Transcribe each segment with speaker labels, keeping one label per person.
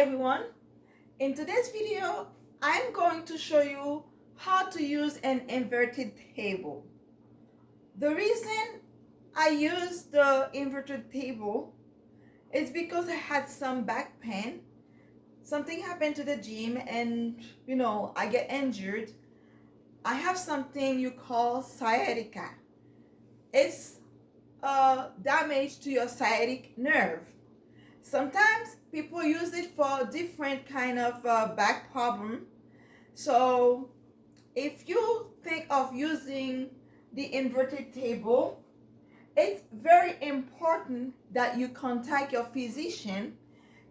Speaker 1: everyone. In today's video, I'm going to show you how to use an inverted table. The reason I use the inverted table is because I had some back pain. Something happened to the gym and I get injured. I have something you call sciatica. It's damage to your sciatic nerve. Sometimes people use it for different kind of back problem. So if you think of using the inverted table, it's very important that you contact your physician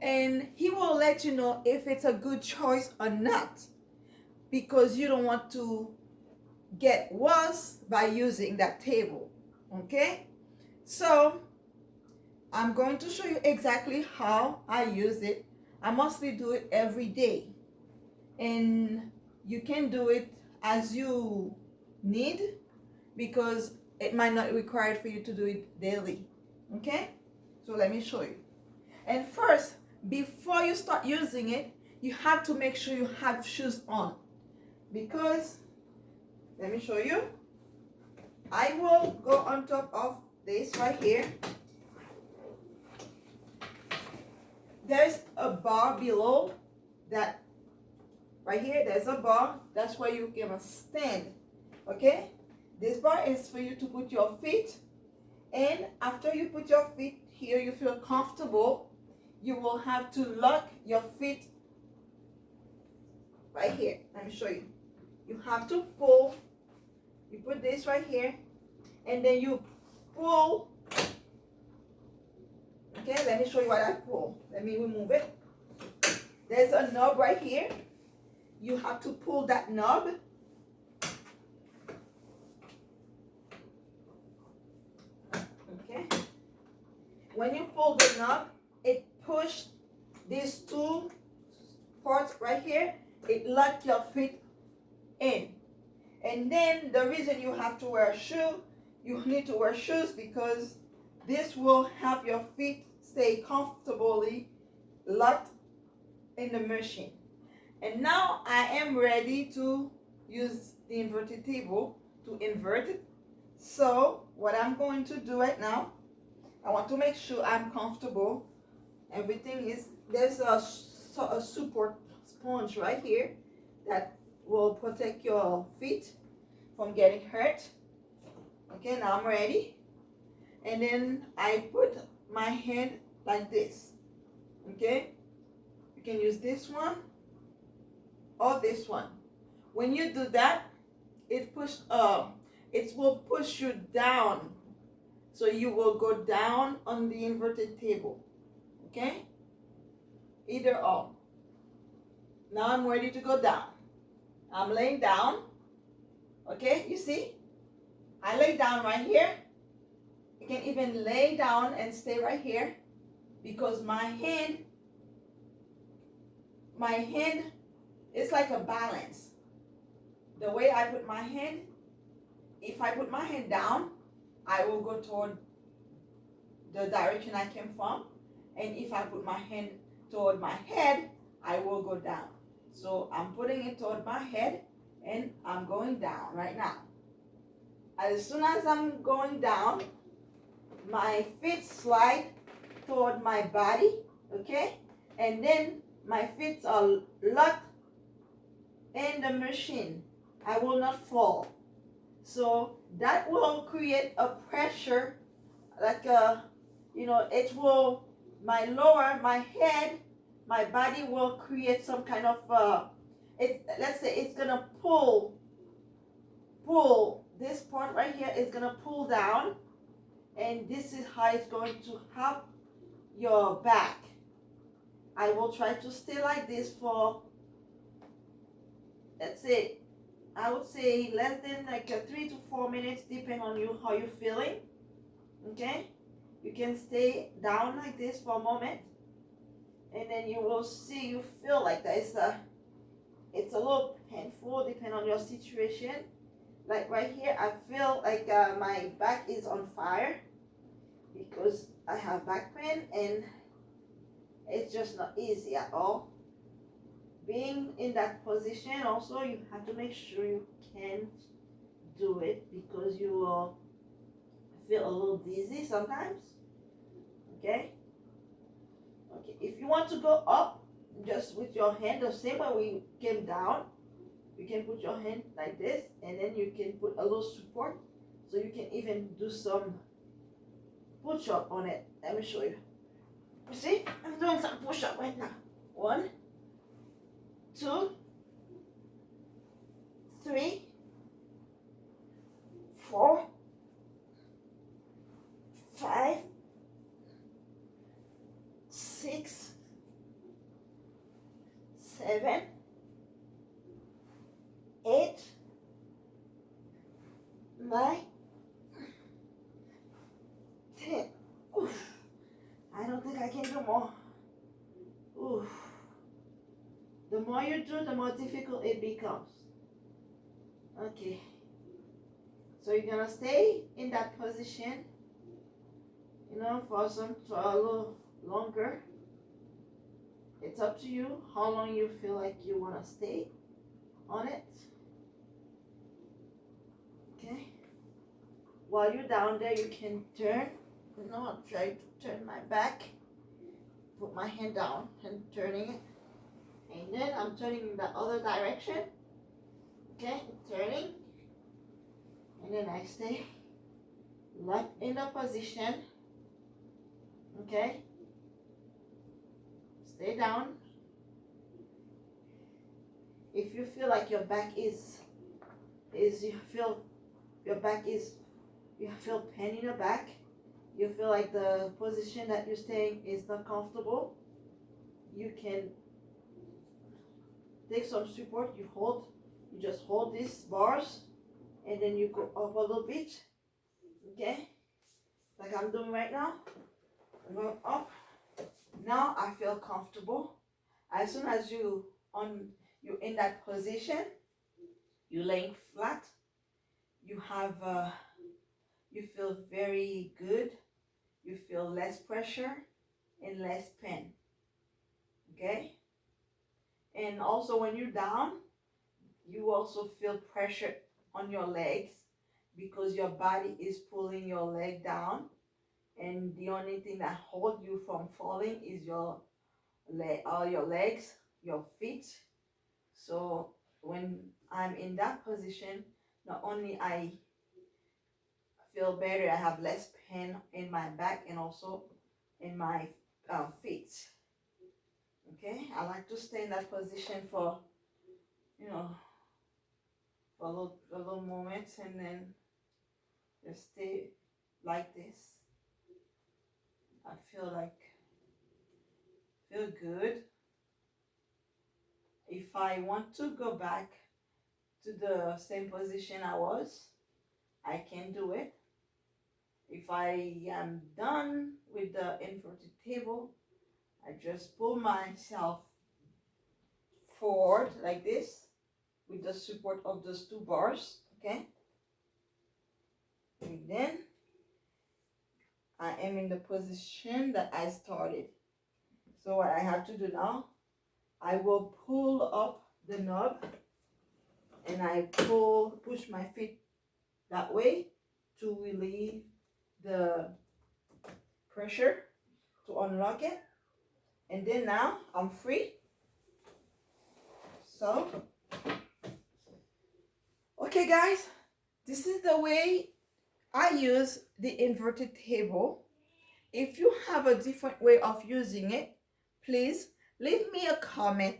Speaker 1: and he will let you know if it's a good choice or not, because you don't want to get worse by using that table. Okay, so I'm going to show you exactly how I use it. I mostly do it every day, and you can do it as you need because it might not require for you to do it daily. Okay, so let me show you. And first, before you start using it, you have to make sure you have shoes on, because let me show you. I will go on top of this right here. There's a bar below that. Right here, there's a bar. That's where you're gonna stand. Okay, this bar is for you to put your feet, and after you put your feet here, you feel comfortable, you will have to lock your feet right here. Let me show you. You have to pull. You put this right here, and then you pull. Okay, let me show you what I pull. Let me remove it. There's a knob right here. You have to pull that knob. Okay. When you pull the knob, it pushes these two parts right here. It locks your feet in. And then the reason you have to wear a shoe, you need to wear shoes because this will help your feet stay comfortably locked in the machine. And now I am ready to use the inverted table to invert it. So what I'm going to do right now, I want to make sure I'm comfortable. Everything is, there's a support sponge right here that will protect your feet from getting hurt. Okay, now I'm ready. And then I put my hand like this. Okay, you can use this one or this one. When you do that, it will push you down, so you will go down on the inverted table. Okay, either or. Now I'm ready to go down. I'm laying down. Okay, you see, I lay down right here. You can even lay down and stay right here because my hand is like a balance. The way I put my hand, if I put my hand down, I will go toward the direction I came from. And if I put my hand toward my head, I will go down. So I'm putting it toward my head and I'm going down right now. As soon as I'm going down, my feet slide toward my body, okay? And then my feet are locked in the machine. I will not fall. So that will create a pressure, like it will, my head, my body will create some kind of, let's say it's gonna pull, this part right here is gonna pull down, and this is how it's going to help your back. I will try to stay like this for, let's say, I would say less than like 3 to 4 minutes, depending on you how you're feeling. Okay, you can stay down like this for a moment, and then you will see you feel like that. It's a little painful depending on your situation. Like right here, I feel like my back is on fire because I have back pain, and It's just not easy at all. Being in that position, also, you have to make sure you can do it, because you will feel a little dizzy sometimes. Okay. Okay. If you want to go up, just with your hand, the same way we came down, you can put your hand like this, and then you can put a little support, so you can even do some push-up on it. Let me show you. You see, I'm doing some push-up right now. 1, 2, 3, 4, 5, 6, 7, 8, 9, 10. Oof. I don't think I can do more. Oof. The more you do, the more difficult it becomes. Okay. So you're gonna stay in that position, for a little longer. It's up to you how long you feel like you wanna stay on it. Okay. While you're down there, you can turn. I'm trying to turn my back. Put my hand down and turning it. And then I'm turning in the other direction. Okay, turning. And then I stay locked in the position. Okay. Stay down. If you feel like your back you feel pain in your back, you feel like the position that you're staying is not comfortable, you can take some support. You just hold these bars, and then you go up a little bit. Okay, like I'm doing right now. I'm going up. Now I feel comfortable. As soon as you're in that position, you're laying flat, you feel very good. You feel less pressure and less pain. Okay? And also when you're down, you also feel pressure on your legs, because your body is pulling your leg down, and the only thing that holds you from falling is your legs, your feet. So when I'm in that position, not only I feel better, I have less pain in my back and also in my feet. Okay, I like to stay in that position for a little moment, and then just stay like this. I feel good. If I want to go back to the same position I was, I can do it. If I am done with the inverted table, I just pull myself forward like this with the support of those 2 bars. Okay, and then I am in the position that I started. So what I have to do now, I will pull up the knob, and I push my feet that way to relieve the pressure, to unlock it. And then now I'm free. So, okay guys, this is the way I use the inverted table. If you have a different way of using it, please leave me a comment,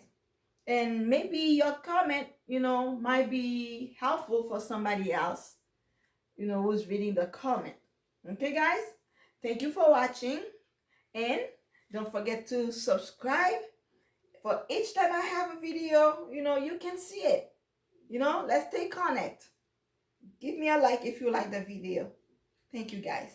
Speaker 1: and maybe your comment, might be helpful for somebody else, who's reading the comment. Okay guys, thank you for watching, and don't forget to subscribe. For each time I have a video, you can see it. Let's stay connected. Give me a like if you like the video. Thank you guys.